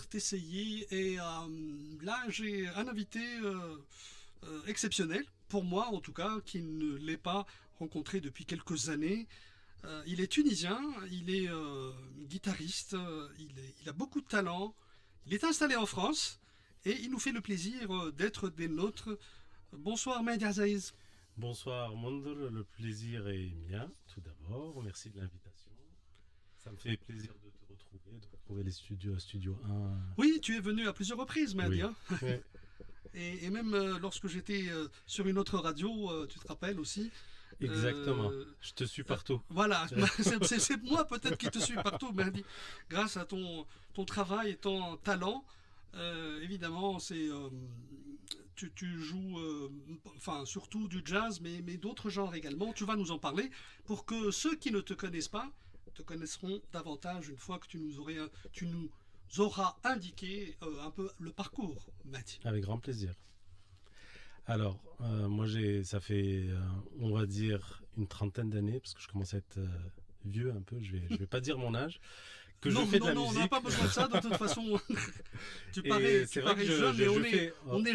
RTCI et là j'ai un invité exceptionnel, pour moi en tout cas, qui ne l'est pas rencontré depuis quelques années. Il est tunisien, il est guitariste, il a beaucoup de talent, il est installé en France et il nous fait le plaisir d'être des nôtres. Bonsoir Mehdi Azaïz. Bonsoir Mondor, le plaisir est mien tout d'abord, merci de l'invitation. Ça me fait plaisir de te retrouver, de retrouver les studios 1. Oui, tu es venu à plusieurs reprises Mehdi. Oui. Hein. Oui. Et même lorsque j'étais sur une autre radio, tu te rappelles aussi. Exactement, je te suis partout. Voilà, c'est moi peut-être qui te suis partout, Mehdi. Grâce à ton travail et ton talent, évidemment, tu joues, enfin surtout du jazz, mais d'autres genres également. Tu vas nous en parler pour que ceux qui ne te connaissent pas te connaisseront davantage une fois que tu nous auras indiqué un peu le parcours, Mehdi. Avec grand plaisir. Alors, moi, ça fait, on va dire, une trentaine d'années, parce que je commence à être vieux un peu, je vais pas dire mon âge, que je fais de la musique. Non, on n'a pas besoin de ça, de toute façon. tu parais jeune, mais on est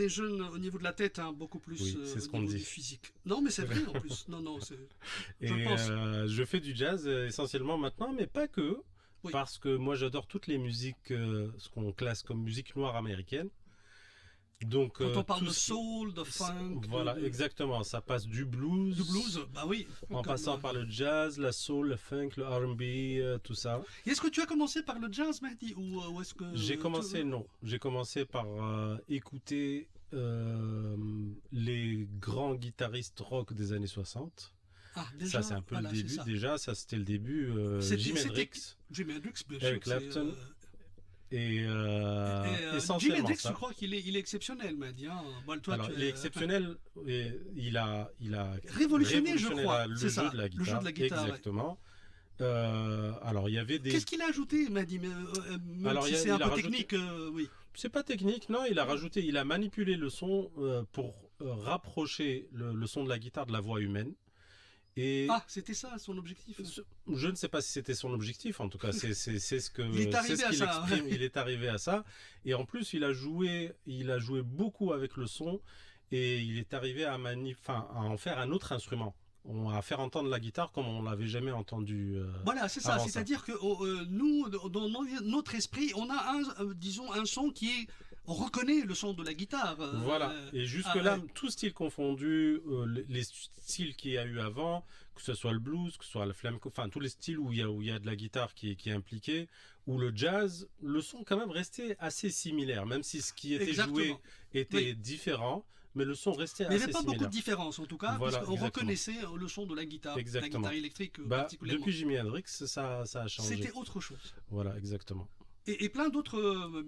jeune au niveau de la tête, hein, beaucoup plus oui, c'est ce au qu'on niveau dit. du physique. Non, mais c'est vrai en plus. Non, Et je pense. je fais du jazz essentiellement maintenant, mais pas que, Oui. parce que moi, j'adore toutes les musiques, ce qu'on classe comme musique noire américaine. Donc, quand on parle de soul, de funk, voilà, exactement, ça passe du blues, bah oui, en passant par le jazz, la soul, le funk, le R&B, tout ça. Est-ce que tu as commencé par le jazz, Mehdi, ou est-ce que j'ai commencé par écouter les grands guitaristes rock des années 60. Ah, déjà, ça c'est un peu voilà, le début. Déjà, ça c'était le début. Jimi Hendrix, bien sûr, Eric Clapton. Et Jimi Hendrix, je crois qu'il est exceptionnel, Mehdi. Hein. Bon, toi, alors, il est exceptionnel. Il a révolutionné, je crois. Le jeu de la guitare. Exactement. Ouais. Alors, il y avait des. Qu'est-ce qu'il a ajouté, Mehdi? Même si c'est un peu technique, oui. C'est pas technique, non. Il a manipulé le son pour rapprocher le son de la guitare de la voix humaine. Et c'était ça son objectif. Je ne sais pas si c'était son objectif, en tout cas c'est ce que il est arrivé à ça. Exprime. Il est arrivé à ça, et en plus il a joué beaucoup avec le son, et il est arrivé à en faire un autre instrument. À faire entendre la guitare comme on l'avait jamais entendu. Voilà, c'est ça. C'est-à-dire que nous, dans notre esprit, on a un son qui est. On reconnaît le son de la guitare. Voilà. Et jusque-là, tout style confondu, les styles qu'il y a eu avant, que ce soit le blues, que ce soit le flamenco, enfin tous les styles où il y a de la guitare qui est impliquée, ou le jazz, le son quand même restait assez similaire, même si ce qui était joué était différent. Mais le son restait assez similaire. Il n'y avait pas beaucoup de différence en tout cas, voilà, parce qu'on reconnaissait le son de la guitare, exactement. La guitare électrique particulièrement. Depuis Jimi Hendrix, ça a changé. C'était autre chose. Voilà, exactement. Et plein d'autres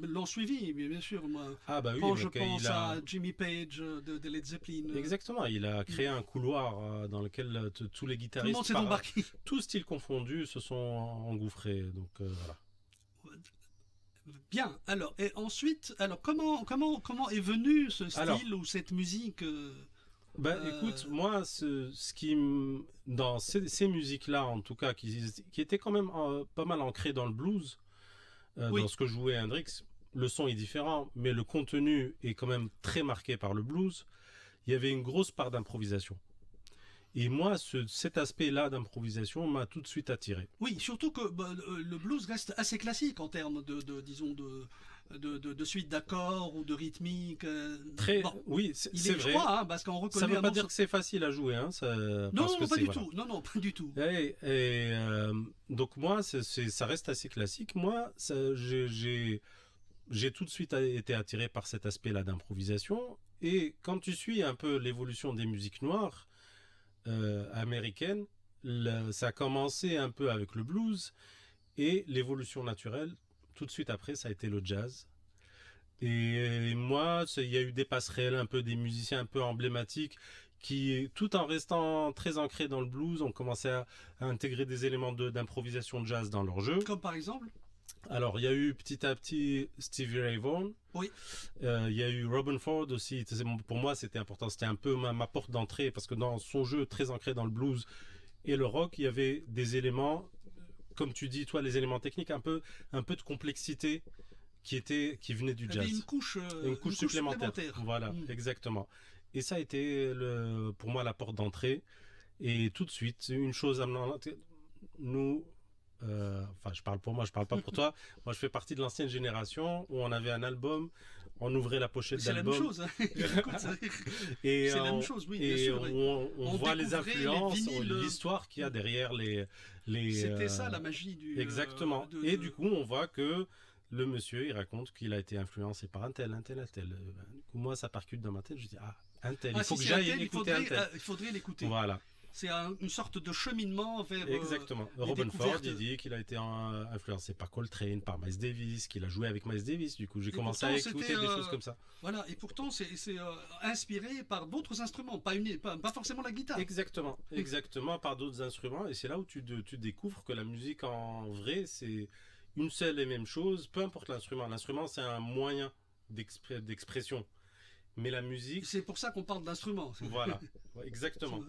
l'ont suivi, bien sûr. Moi, oui, je pense à Jimmy Page de Led Zeppelin. Exactement, il a créé un couloir dans lequel tous les guitaristes, tout le monde s'est embarqué. Tous styles confondus, se sont engouffrés. Donc voilà. Bien. Alors, et ensuite, comment est venu ce style ou cette musique écoute, moi, ce qui dans ces musiques-là, en tout cas, qui étaient quand même pas mal ancrées dans le blues. Dans ce que jouait Hendrix, le son est différent, mais le contenu est quand même très marqué par le blues. Il y avait une grosse part d'improvisation. Et moi, cet aspect-là d'improvisation m'a tout de suite attiré. Oui, surtout que le blues reste assez classique en termes de suite d'accords ou de rythmique. Oui, c'est vrai. Je crois, parce qu'on reconnaît. Ça ne veut pas dire que c'est facile à jouer, hein. Non, pas du tout. Donc moi, ça reste assez classique. Moi, j'ai tout de suite été attiré par cet aspect-là d'improvisation. Et quand tu suis un peu l'évolution des musiques noires américaines, ça a commencé un peu avec le blues, et l'évolution naturelle, tout de suite après, ça a été le jazz. Et moi, il y a eu des passerelles, un peu des musiciens un peu emblématiques qui, tout en restant très ancrés dans le blues, ont commencé à intégrer des éléments d'improvisation de jazz dans leur jeu. Comme par exemple? Alors, il y a eu petit à petit Stevie Ray Vaughan. Oui. Il y a eu Robin Ford aussi. Pour moi, c'était important. C'était un peu ma porte d'entrée, parce que dans son jeu très ancré dans le blues et le rock, il y avait des éléments comme tu dis, toi, les éléments techniques, un peu de complexité qui venait du Il y avait jazz. Une couche supplémentaire. Voilà, exactement. Et ça a été pour moi la porte d'entrée. Et tout de suite, une chose amenant nous, enfin je parle pour moi, je parle pas pour toi. Moi je fais partie de l'ancienne génération où on avait un album, on ouvrait la pochette d'album. C'est la même chose. Hein. Et c'est la même chose, oui, et bien sûr. on voit les influences, l'histoire qu'il y a derrière les. C'était ça la magie du. Exactement. Et du coup, on voit que le monsieur, il raconte qu'il a été influencé par un tel. Du coup, moi, ça percute dans ma tête. Je dis, un tel, il faut que j'aille écouter un tel. Il faudrait l'écouter. Voilà. C'est une sorte de cheminement vers. Exactement. Robin Ford, il dit qu'il a été influencé par Coltrane, par Miles Davis, qu'il a joué avec Miles Davis. Du coup, j'ai commencé à écouter des choses comme ça. Voilà, et pourtant, c'est inspiré par d'autres instruments, pas forcément la guitare. Exactement, par d'autres instruments. Et c'est là où tu découvres que la musique, en vrai, c'est une seule et même chose, peu importe l'instrument. L'instrument, c'est un moyen d'expression. Mais la musique. C'est pour ça qu'on parle d'instrument. Voilà, exactement.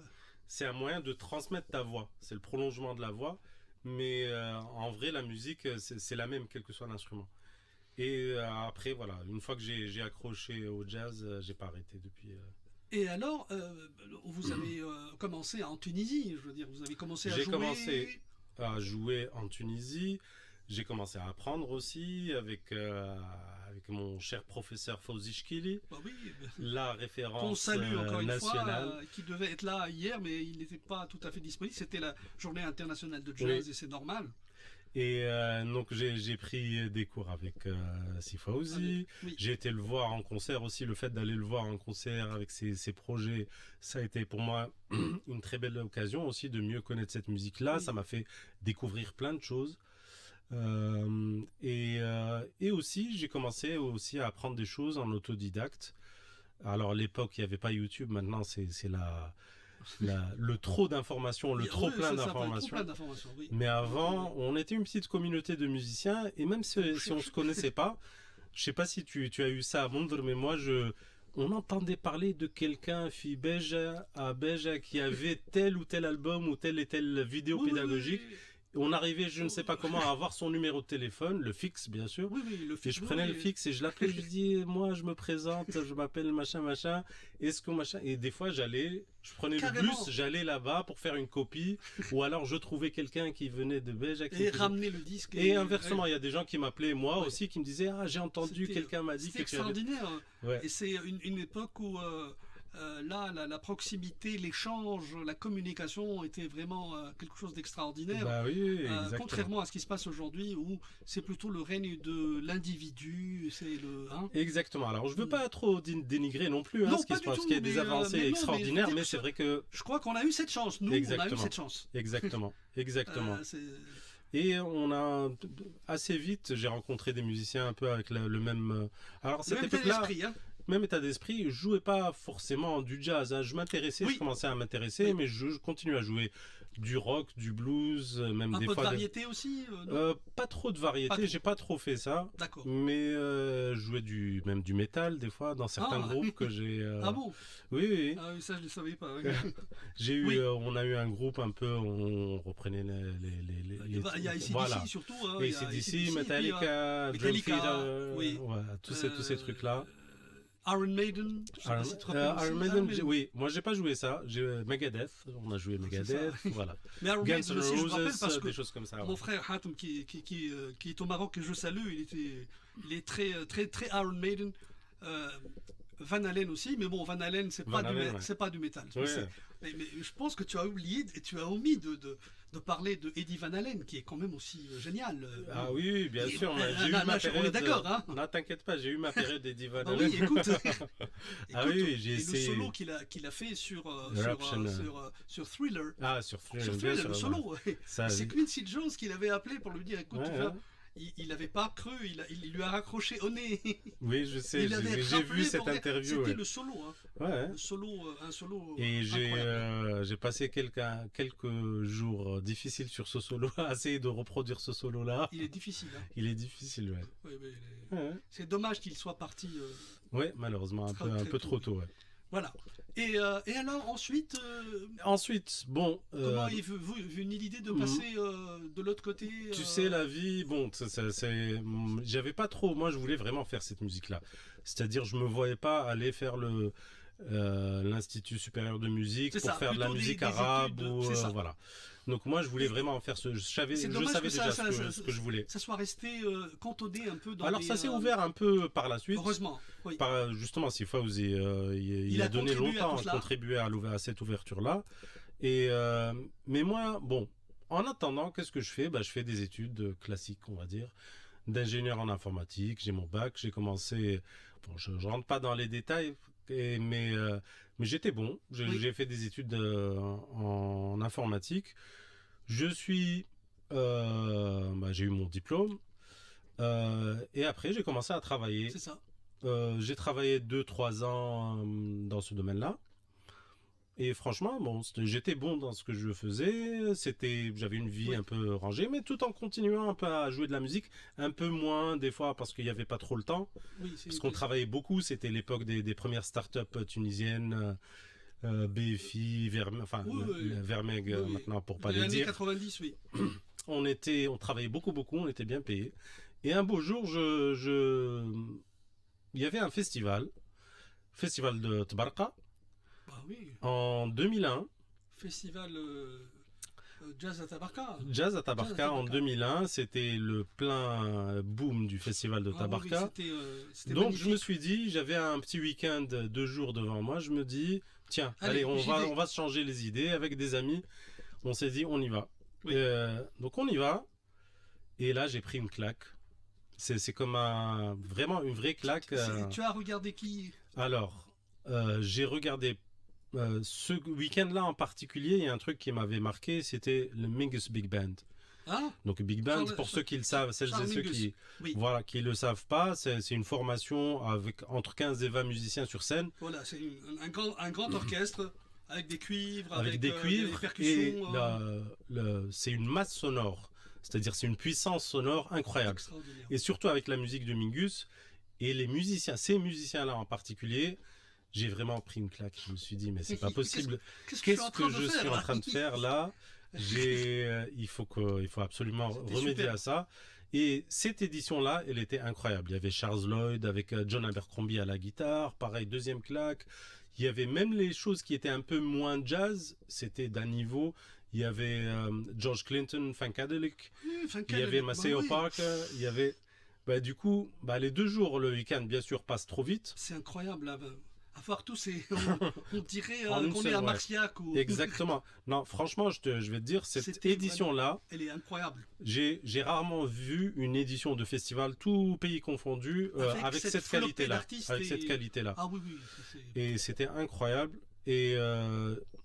C'est un moyen de transmettre ta voix. C'est le prolongement de la voix. Mais en vrai, la musique, c'est la même, quel que soit l'instrument. Et après, voilà, une fois que j'ai accroché au jazz, j'ai pas arrêté depuis. Et alors, vous avez commencé en Tunisie, je veux dire, vous avez commencé à jouer. J'ai commencé à jouer en Tunisie. J'ai commencé à apprendre aussi avec mon cher professeur Fawzi Chkili, la référence qu'on salue encore une nationale. Fois, qui devait être là hier, mais il n'était pas tout à fait disponible. C'était la journée internationale de jazz et c'est normal. Et donc j'ai pris des cours avec Fawzi. J'ai été le voir en concert aussi. Le fait d'aller le voir en concert avec ses projets, ça a été pour moi une très belle occasion aussi de mieux connaître cette musique-là. Ça m'a fait découvrir plein de choses. Et aussi j'ai commencé aussi à apprendre des choses en autodidacte. Alors à l'époque il n'y avait pas YouTube, maintenant c'est le trop d'informations, plein d'informations. Oui. Mais avant on était une petite communauté de musiciens et même si on se connaissait pas, je sais pas si tu as eu ça à Mondre, mais moi on entendait parler de quelqu'un à Beja qui avait tel ou tel album ou telle et telle vidéo pédagogique. On arrivait, je ne sais pas comment, à avoir son numéro de téléphone, le fixe bien sûr. Le fixe, et je prenais le fixe et je l'appelais, je lui dis, moi je me présente, je m'appelle machin. Est-ce que machin. Et des fois je prenais le bus, j'allais là-bas pour faire une copie, ou alors je trouvais quelqu'un qui venait de Belge. Et ramener le disque. Et inversement, il y a des gens qui m'appelaient moi aussi, qui me disaient, j'ai entendu, quelqu'un m'a dit que tu avais. C'était extraordinaire. Et c'est une époque où. Là, la proximité, l'échange, la communication était vraiment quelque chose d'extraordinaire. Bah oui, contrairement à ce qui se passe aujourd'hui où c'est plutôt le règne de l'individu. Exactement. Alors, je ne veux pas trop dénigrer non plus ce qui se passe, parce qu'il y a des avancées extraordinaires, mais c'est vrai que. Je crois qu'on a eu cette chance. Nous, on a eu cette chance. Exactement. Et on a assez vite, j'ai rencontré des musiciens un peu avec le même. Alors, cette époque-là. Même état d'esprit, je jouais pas forcément du jazz. Je m'intéressais, je commençais à m'intéresser, mais je continuais à jouer du rock, du blues, même des fois. Un peu de variété aussi pas trop de variété, j'ai pas trop fait ça. D'accord. Mais je jouais même du métal des fois dans certains groupes que j'ai. Ah bon? Oui. Ah oui, ça je ne savais pas. On a eu un groupe un peu, on reprenait les. Il y a AC/DC surtout. AC/DC, Metallica, Dream Theater, tous ces trucs-là. Iron Maiden, Iron Maiden, oui, moi j'ai pas joué ça, j'ai Megadeth, on a joué Megadeth, voilà. Mais Iron Maiden aussi, je me rappelle parce que des choses comme ça. Mon frère Hatem qui est au Maroc, que je salue, il est très Iron Maiden. Van Halen aussi, mais bon, Van Halen c'est pas du métal. Mais je pense que tu as oublié et tu as omis de parler de Eddie Van Halen, qui est quand même aussi génial. Ah oui, bien sûr. J'ai eu ma période. On est d'accord, hein? Non, t'inquiète pas, j'ai eu ma période d'Eddie Van Halen. Oui, écoute. J'ai essayé. Le solo qu'il a fait sur Thriller. Ah, sur Thriller. Sur Thriller, le solo. C'est Quincy Jones qui l'avait appelé pour lui dire, écoute, il n'avait pas cru, il lui a raccroché au nez. Oui, je sais, j'ai vu cette interview. C'était le solo, un solo. Et j'ai passé quelques jours difficiles sur ce solo, à essayer de reproduire ce solo-là. Il est difficile. Il est difficile, c'est dommage qu'il soit parti. Ouais, malheureusement, un peu trop tôt. Voilà. Et alors ensuite, Ensuite, bon, comment est venue l'idée de passer de l'autre côté tu sais, la vie, bon, j'avais pas trop, moi je voulais vraiment faire cette musique-là. C'est-à-dire, je me voyais pas aller faire l'Institut supérieur de musique C'est pour ça, faire de la plutôt musique des arabe études, ou c'est ça. voilà. Donc moi je voulais Et vraiment faire je savais, c'est je dommage savais que ça, déjà ce que je voulais. ça soit resté cantonné un peu dans Alors des. ça s'est ouvert un peu par la suite. Heureusement, oui. Justement, Sifaouz, il Il a a donné contribué à longtemps tout cela. contribué à cette ouverture-là. Mais moi, bon, en attendant, qu'est-ce que je fais? Bah, je fais des études classiques, on va dire, d'ingénieur en informatique. J'ai mon bac, j'ai commencé. Bon, je rentre pas dans les détails, mais j'étais bon. Oui, J'ai fait des études en informatique. Je suis, bah, j'ai eu mon diplôme. Et après, j'ai commencé à travailler. c'est ça. J'ai travaillé 2 3 ans dans ce domaine-là. Et franchement, bon, j'étais bon dans ce que je faisais. J'avais une vie Oui, un peu rangée, mais tout en continuant un peu à jouer de la musique, un peu moins des fois parce qu'il n'y avait pas trop le temps, oui, parce qu'on travaillait beaucoup. C'était l'époque des premières startups tunisiennes, BFI, enfin oui, oui, Vermeg oui, oui. maintenant pour pas Dans les les années dire. 90, oui. On travaillait beaucoup, beaucoup, on était bien payés. Et un beau jour, il y avait un festival de Tbarka Bah oui. en 2001. Festival Jazz à Tabarka. Jazz à Jazz à Tabarka en Tabarka. 2001, c'était le plein boom du festival de Ah oui, oui, Tabarka. c'était Donc je me magnifique. suis dit, j'avais un petit week-end 2 jours devant moi, je me dis, tiens, allez, Allez, j'y on vais. va se changer les idées avec des amis. On s'est dit, on y va. Oui. Donc on y va. Et là, j'ai pris une claque. C'est comme vraiment une vraie claque. Tu as regardé qui? Alors, j'ai regardé ce week-end-là en particulier, il y a un truc qui m'avait marqué, c'était le Mingus Big Band. Hein? Donc Big Band, Charles, pour ceux qui le savent, celles Charles et ceux Mingus. Oui. voilà, qui le savent pas, c'est une formation avec entre 15 et 20 musiciens sur scène, Voilà, c'est un grand orchestre avec des cuivres, avec des des cuivres, et percussions c'est une masse sonore, c'est-à-dire c'est une puissance sonore incroyable. extraordinaires. Et surtout avec la musique de Mingus, et les musiciens, ces musiciens-là en particulier, j'ai vraiment pris une claque. Je me suis dit, mais c'est pas possible. Qu'est-ce que je suis en Qu'est-ce train que de je faire suis en là? train de faire là? Il faut absolument C'était remédier super. à ça. Et cette édition-là, elle était incroyable. Il y avait Charles Lloyd avec John Abercrombie à la guitare, pareil, deuxième claque. Il y avait même les choses qui étaient un peu moins jazz, c'était d'un niveau. Il y avait George Clinton, Funkadelic, il y avait Bah Maceo oui, Parker, il y avait. Bah, du coup, bah, les 2 jours, le week-end, bien sûr, passent trop vite. c'est incroyable là. À voir tous ces. On dirait En une qu'on est seule, à ouais. Marciac ou. Exactement. Non, franchement, je vais te dire, cette C'était édition-là, Elle est incroyable. j'ai rarement vu une édition de festival, tout pays confondu, avec cette cette flopée qualité-là. d'artistes Avec cette qualité-là. Ah oui, oui. Et c'était incroyable. Et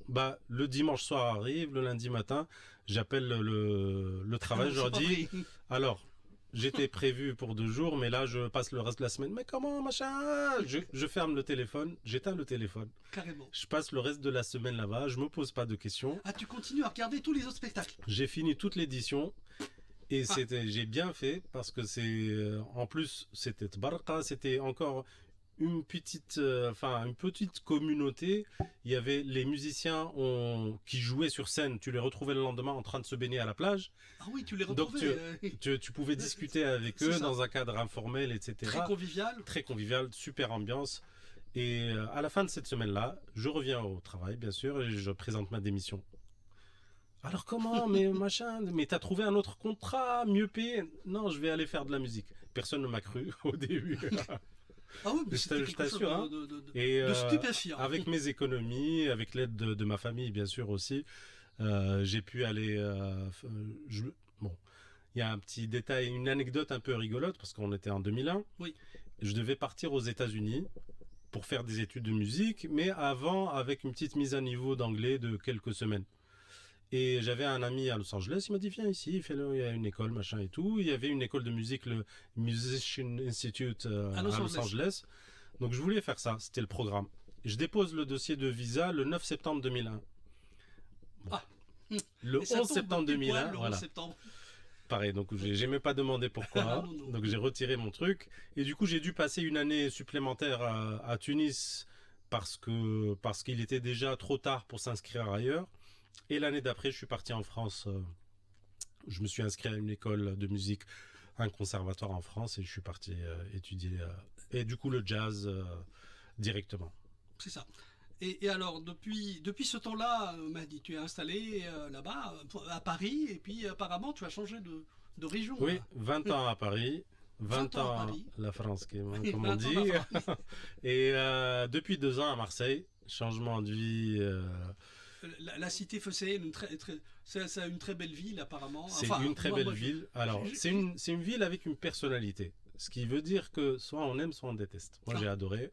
bah, le dimanche soir arrive, le lundi matin, j'appelle le travail, je leur dis, alors, j'étais prévu pour 2 jours, mais là, je passe le reste de la semaine. Mais comment, machin? Je ferme le téléphone, j'éteins le téléphone. Carrément. Je passe le reste de la semaine là-bas, je me pose pas de questions. Ah, tu continues à regarder tous les autres spectacles. J'ai fini toute l'édition et Ah. j'ai bien fait parce que en plus c'était Tbarka, c'était encore une petite communauté. Il y avait les musiciens qui jouaient sur scène, tu les retrouvais le lendemain en train de se baigner à la plage. Ah oui, tu les Donc retrouvais. tu pouvais discuter avec C'est eux ça. dans un cadre informel, etc. Très convivial. Très convivial, super ambiance. Et à la fin de cette semaine-là, je reviens au travail, bien sûr, et je présente ma démission. Alors comment, mais machin, mais t'as trouvé un autre contrat, mieux payé? Non, je vais aller faire de la musique. Personne ne m'a cru au début. Ah oui, mais Je c'était quelque chose t'assure, hein. Et de stupéfiant. avec mes économies, avec l'aide de ma famille, bien sûr aussi, j'ai pu aller. Bon, il y a un petit détail, une anecdote un peu rigolote parce qu'on était en 2001. Oui. Je devais partir aux États-Unis pour faire des études de musique, mais avant avec une petite mise à niveau d'anglais de quelques semaines. Et j'avais un ami à Los Angeles, il m'a dit viens ici, il y a une école, machin et tout. Il y avait une école de musique, le Musician Institute à Los Angeles. Donc je voulais faire ça, c'était le programme. Je dépose le dossier de visa le 9 septembre 2001. Bon. Ah. Le 11 septembre 2001, le 11 voilà. septembre. Pareil, donc j'ai même pas demandé pourquoi. Non, non. Donc j'ai retiré mon truc. Et du coup, j'ai dû passer une année supplémentaire à Tunis parce qu'il était déjà trop tard pour s'inscrire ailleurs. Et l'année d'après, je suis parti en France. Je me suis inscrit à une école de musique, un conservatoire en France, et je suis parti étudier et du coup le jazz directement. C'est ça. Et alors, depuis ce temps-là, Mahdi, tu es installé là-bas, à Paris, et puis apparemment, tu as changé de région. Oui, Là. 20 ans à Paris. 20 ans à ans Paris. la France, comme on 20 ans dit. à Paris. Et depuis 2 ans à Marseille, changement de vie. La cité Fossé, c'est une très belle ville apparemment. C'est Enfin, une très moi, belle moi, ville. Alors, c'est une ville avec une personnalité. Ce qui veut dire que soit on aime, soit on déteste. Moi, j'ai adoré.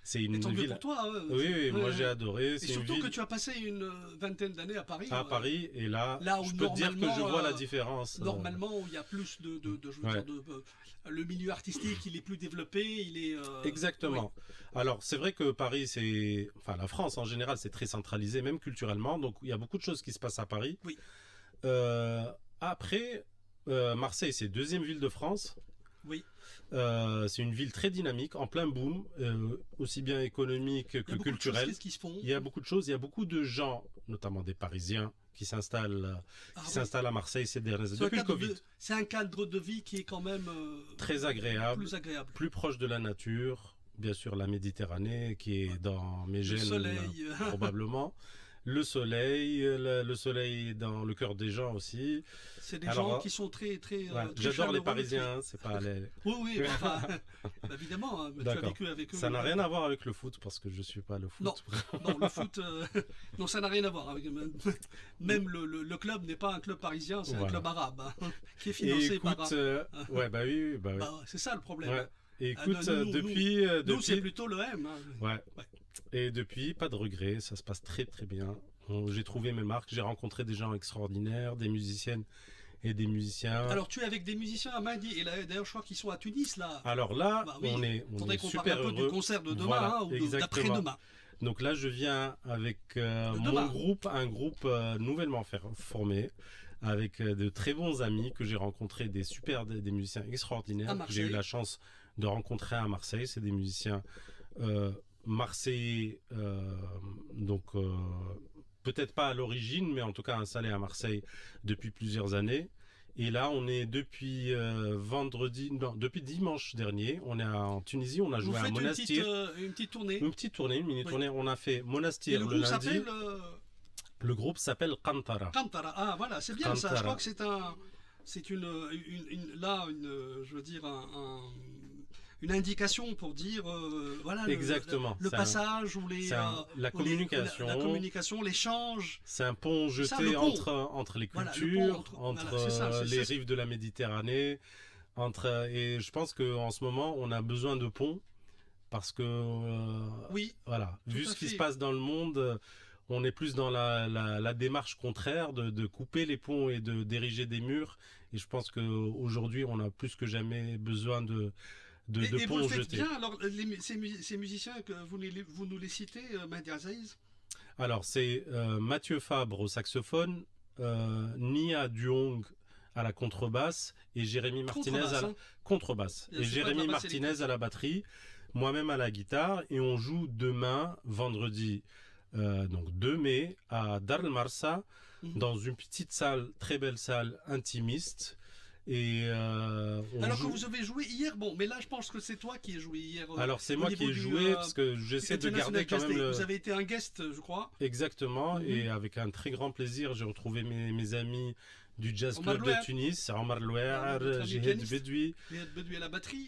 C'est une et tant mieux ville. pour toi. Hein. Oui, moi j'ai adoré. Et C'est surtout une que ville tu as passé une vingtaine d'années à Paris. à Paris, et là où je peux te dire que je vois la différence. Normalement, où il y a plus je veux dire, le milieu artistique, il est plus développé, il est. Exactement. Oui. Alors c'est vrai que Paris, enfin la France en général, c'est très centralisé, même culturellement. Donc il y a beaucoup de choses qui se passent à Paris. Oui. Après, Marseille, c'est deuxième ville de France. Oui. C'est une ville très dynamique, en plein boom, aussi bien économique que culturel. Il y a beaucoup de choses, il y a beaucoup de gens, notamment des Parisiens, qui s'installent à Marseille ces dernières années. Depuis le Covid. C'est un cadre de vie qui est quand même très agréable, plus agréable, plus proche de la nature. Bien sûr, la Méditerranée qui est dans mes gènes, probablement. Le soleil dans le cœur des gens aussi. C'est des gens qui sont très j'adore les Parisiens, c'est pas les... Oui, enfin, évidemment, hein, tu as vécu avec eux. Ça n'a rien à voir avec le foot, parce que je suis pas le foot. Non, le foot, non, ça n'a rien à voir. Même le club n'est pas un club parisien, c'est un club arabe, hein, qui est financé par... oui. C'est ça le problème. Ouais. Et écoute, depuis... Nous, c'est plutôt l'OM. Hein. Ouais. Et depuis, pas de regrets, ça se passe très très bien. J'ai trouvé mes marques, j'ai rencontré des gens extraordinaires, des musiciennes et des musiciens. Alors tu es avec des musiciens à Mahdi, et d'ailleurs je crois qu'ils sont à Tunis là. Alors là, on est super parle un peu heureux du concert de demain, voilà, ou d'après-demain. Donc là, je viens avec mon groupe, un groupe nouvellement formé, avec de très bons amis que j'ai rencontrés, des musiciens extraordinaires que j'ai eu la chance de rencontrer à Marseille. C'est des musiciens marseillais, donc peut-être pas à l'origine, mais en tout cas installés à Marseille depuis plusieurs années. Et là, on est depuis depuis dimanche dernier, on est en Tunisie, on a joué à Monastir. Une petite tournée. Une petite tournée, une mini-tournée. On a fait Monastir le lundi. Le groupe s'appelle Kantara. Kantara, ah voilà, c'est bien Kantara. Ça. Je crois que c'est une indication pour dire voilà exactement le passage ou la communication, la communication, l'échange. C'est un pont jeté entre les cultures, entre les rives de la Méditerranée, et je pense que en ce moment on a besoin de ponts parce que vu ce qui se passe dans le monde, on est plus dans la démarche contraire de couper les ponts et d'ériger des murs, et je pense qu'aujourd'hui on a plus que jamais besoin de ponts vous le faites jetés. Bien, alors, ces musiciens, que vous nous les citez, Mahdi Azaïz? Alors, c'est Mathieu Fabre au saxophone, Nia Duong à la contrebasse et Jérémy Martinez à la contrebasse. Et Jérémy Martinez à la batterie, moi-même à la guitare. Et on joue demain, vendredi, donc 2 mai, à Dar el Marsa, dans une petite salle, très belle salle intimiste. Et alors que vous avez joué hier, mais là je pense que c'est toi qui as joué hier. Alors c'est moi qui ai joué parce que j'essaie de garder quand même Vous avez été un guest, je crois. Exactement, et avec un très grand plaisir, j'ai retrouvé mes amis du Jazz Club de Tunis, Omar Louer, Jihad Bedoui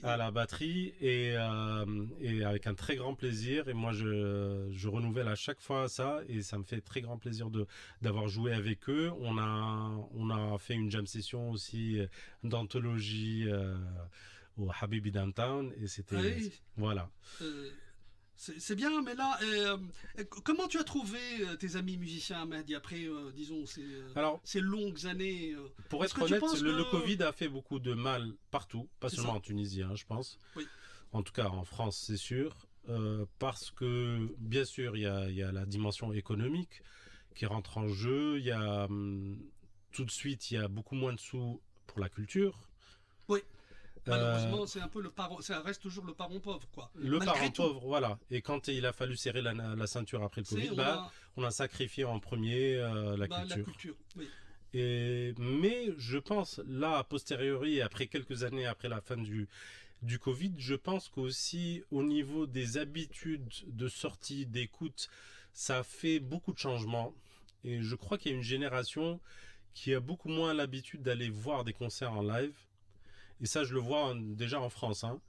à la batterie, et avec un très grand plaisir. Et moi, je renouvelle à chaque fois ça, et ça me fait très grand plaisir d'avoir joué avec eux. On a fait une jam session aussi d'anthologie au Habibi Downtown, et c'était voilà. C'est bien, mais là, comment tu as trouvé tes amis musiciens, Mahdi, après, disons, ces longues années Pour être honnête, le Covid a fait beaucoup de mal partout, pas seulement en Tunisie, je pense. Oui. En tout cas, en France, c'est sûr. Parce que, bien sûr, il y a la dimension économique qui rentre en jeu. Il y a, tout de suite, il y a beaucoup moins de sous pour la culture. Oui. Malheureusement, c'est un peu le parent, ça reste toujours le parent pauvre, quoi. Le Malgré parent tout, pauvre, voilà. Et quand il a fallu serrer la ceinture après le c'est, Covid, on a sacrifié en premier la la culture. culture. Oui. Mais je pense, là, a posteriori, après quelques années après la fin du Covid, je pense qu'aussi au niveau des habitudes de sortie, d'écoute, ça a fait beaucoup de changements. Et je crois qu'il y a une génération qui a beaucoup moins l'habitude d'aller voir des concerts en live. Et ça, je le vois déjà en France, hein.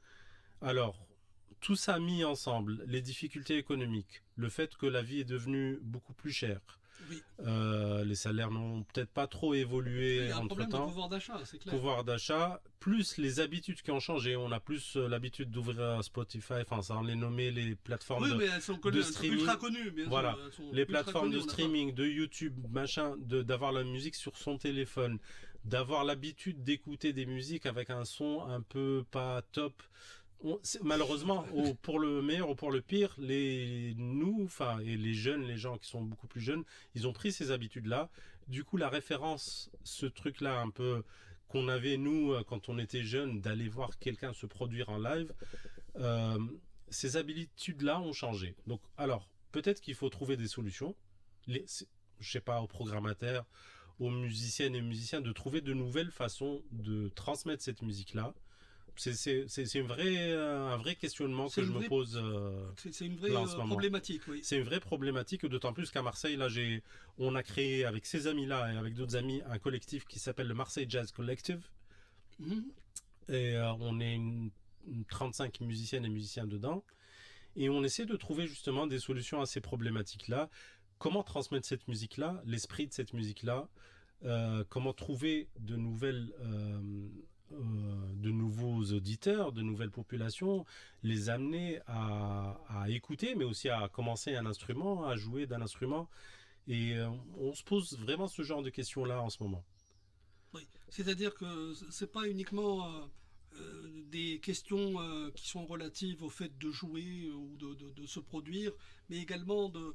Alors, tout ça mis ensemble, les difficultés économiques, le fait que la vie est devenue beaucoup plus chère, Oui. les salaires n'ont peut-être pas trop Il évolué y a un problème de entre-temps. pouvoir d'achat, c'est clair. Pouvoir d'achat, plus les habitudes qui ont changé. On a plus l'habitude d'ouvrir Spotify, enfin, ça on les nommé les plateformes Oui, mais elles sont connues, de elles sont streaming. ultra connues, bien Voilà, sûr. Elles sont les ultra plateformes connues, de on n'a pas- streaming, de YouTube, machin, d'avoir la musique sur son téléphone, d'avoir l'habitude d'écouter des musiques avec un son un peu pas top. Malheureusement, pour le meilleur ou pour le pire, et les jeunes, les gens qui sont beaucoup plus jeunes, ils ont pris ces habitudes-là. Du coup, la référence, ce truc-là un peu qu'on avait nous quand on était jeunes, d'aller voir quelqu'un se produire en live, euh, ces habitudes-là ont changé. Donc, alors, peut-être qu'il faut trouver des solutions. Je sais pas, aux programmateurs, aux musiciennes et musiciens, de trouver de nouvelles façons de transmettre cette musique-là. C'est un vrai questionnement que je me pose C'est une vraie là en ce moment. problématique, oui. C'est une vraie problématique, d'autant plus qu'à Marseille, là, on a créé avec ces amis-là et avec d'autres amis un collectif qui s'appelle le Marseille Jazz Collective. Mhm. Et on est une 35 musiciennes et musiciens dedans. Et on essaie de trouver justement des solutions à ces problématiques-là. Comment transmettre cette musique-là, l'esprit de cette musique-là, comment trouver de nouveaux auditeurs, de nouvelles populations, les amener à écouter, mais aussi à commencer un instrument, à jouer d'un instrument. Et on se pose vraiment ce genre de questions-là en ce moment. Oui. C'est-à-dire que c'est pas uniquement des questions qui sont relatives au fait de jouer ou de se produire, mais également de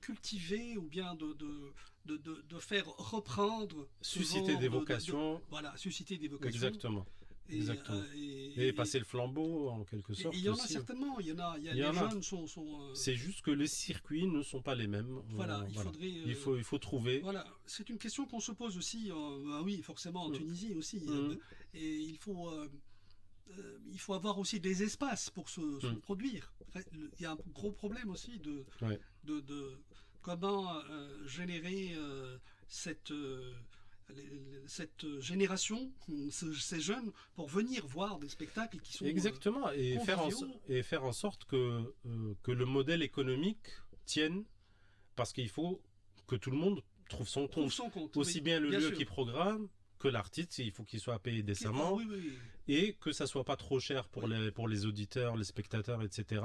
cultiver ou bien de faire reprendre ce Susciter genre des vocations. voilà, susciter des vocations. Exactement. Et, Exactement. Et passer le flambeau en quelque sorte. Il y en a aussi. certainement, il y en a. Il y Les en a. jeunes sont. C'est juste que les circuits ne sont pas les mêmes. Voilà, il faudrait. Il faut trouver. Voilà, c'est une question qu'on se pose aussi. Oui, forcément en Tunisie aussi. Et il faut avoir aussi des espaces pour se produire. Il y a un gros problème aussi de comment générer cette génération, ces jeunes, pour venir voir des spectacles qui sont exactement et faire en sorte que le modèle économique tienne, parce qu'il faut que tout le monde trouve son compte. Aussi bien le lieu qui programme que l'artiste, il faut qu'il soit payé décemment et que ça soit pas trop cher pour les auditeurs, les spectateurs, etc.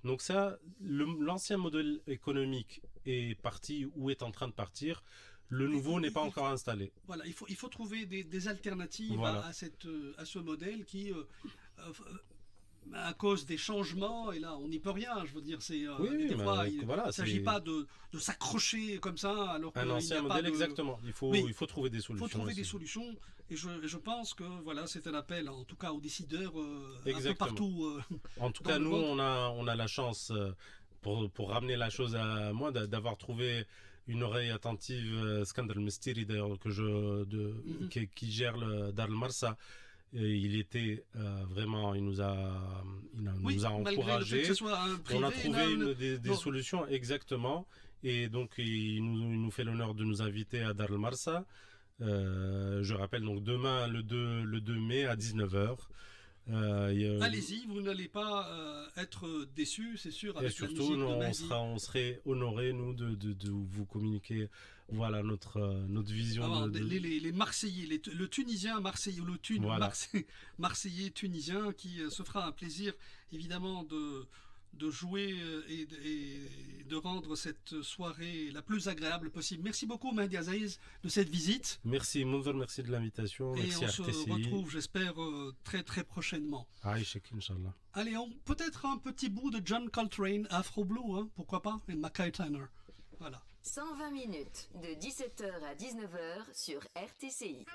Donc ça, l'ancien modèle économique est parti ou est en train de partir. Le nouveau n'est pas encore installé. Voilà, il faut trouver des alternatives voilà. à ce modèle qui, à cause des changements, et là on n'y peut rien, je veux dire, c'est des fois il ne s'agit pas de s'accrocher comme ça alors un ancien modèle exactement. Il faut trouver des solutions. Il faut trouver des solutions et je pense que voilà, c'est un appel en tout cas aux décideurs un peu partout. En tout cas, nous on a la chance pour ramener la chose à moi d'avoir trouvé une oreille attentive, Skandar Mestiri d'ailleurs qui gère le Dar el-Marsa. Il était vraiment, il nous a encouragé. On a trouvé des solutions exactement, et donc il nous fait l'honneur de nous inviter à Dar el-Marsa. Je rappelle donc demain le 2 mai à 19h. Allez-y, vous n'allez pas être déçus, c'est sûr. Avec et surtout, on serait honorés, nous, de vous communiquer notre vision. Les Marseillais, le Tunisien Marseillais, ou le Marseillais tunisien, qui se fera un plaisir, évidemment, de jouer et de rendre cette soirée la plus agréable possible. Merci beaucoup Mehdi Aziz de cette visite. Merci Mounzer, merci de l'invitation. Et merci on se retrouve, j'espère, très très prochainement. Aïchek, Inch'Allah. Allez, peut-être un petit bout de John Coltrane, Afro Blue, hein, pourquoi pas, et Mackay Tyner. Voilà. 120 minutes de 17h à 19h sur RTCI.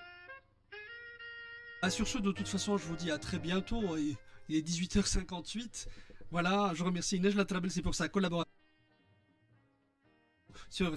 Ah, sur ce, de toute façon, je vous dis à très bientôt. Il est 18h58. Voilà, je remercie Inès Latrabel, c'est pour sa collaboration sur